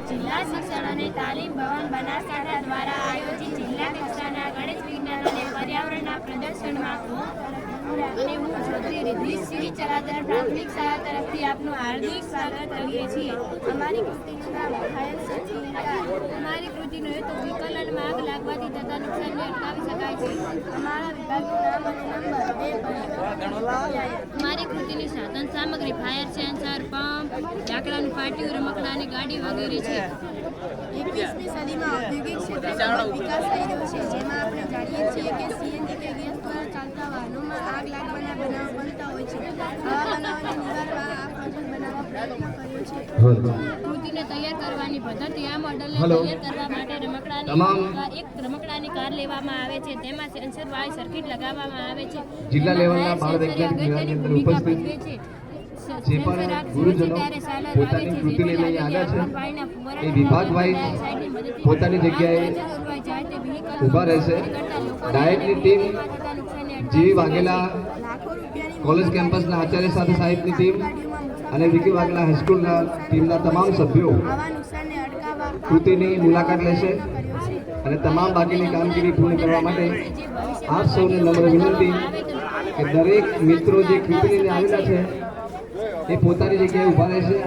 જિલ્લા શિક્ષણ અને તાલીમ ભવન બનાસકાંઠા દ્વારા આયોજિત જિલ્લા કક્ષાના ગણિત વિજ્ઞાન અને પર્યાવરણના પ્રદર્શનમાં અને હું ચૌધરી રિદ્ધિ સિંહ ચરાદર પ્રાથમિક શાળા તરફથી આપનું હાર્દિક સ્વાગત કરીએ છીએ। અમારી કૃતિનું નામ ઘાયલ સચિનકાર। અમારી કૃતિનો હેતુ વિકલનમાં આગ લાગવાથી થતા નુકસાનને અટકાવી શકાય છે। અમારા વિભાગનું નામ અને નંબર 2। અમારી કૃતિની સાધન સામગ્રી ફાયર સેન્સર, પંપ, લાકડાનું પાટિયું, રમકડાની ગાડી વગેરે છે। 21મી સદીમાં ઔદ્યોગિક ક્ષેત્રે વિકાસ થઈ રહ્યો છે, જેમાં આપણે જાણીએ છીએ કે સીએનજી કે ગેસ દ્વારા ચાલતા વાહનોમાં આગ લાગવાના બનાવો બનતા હોય છે। આવા બનાવોને નિવારવા આ પ્રોજેક્ટ બનાવવા પ્રયત્ન કર્યો છે। કૃતિને તૈયાર કરવાની પદ્ધતિ આ મોડલને તૈયાર કરવા માટે રમકડાની કાર લેવામાં આવે છે, તેમાં સેન્સર વાળી સર્કિટ લગાવવામાં આવે છે। જિલ્લા લેવલના બાળ વૈજ્ઞાનિક ભૂમિકા ભજવે છે। જે પણ ગુરુજનો પોતાની કૃતિ લઈને આવ્યા છે એ વિભાગ વાઇઝ પોતાની જગ્યાએ ઊભા રહેશે। ડાયટની ટીમ જીવી વાઘેલા કોલેજ કેમ્પસના આચાર્ય સાથે સાહેબની ટીમ અને વિકી વાઘેલા હાઈસ્કૂલના ટીમના તમામ સભ્યો કૃતિની મુલાકાત લેશે અને તમામ બાકીની કામગીરી પૂર્ણ કરવા માટે આપ સૌને નમ્ર વિનંતી કે દરેક મિત્રો જે કૃતિ લઈને આવેલા છે એ પોતાની જગ્યાએ ઊભા રહેશે।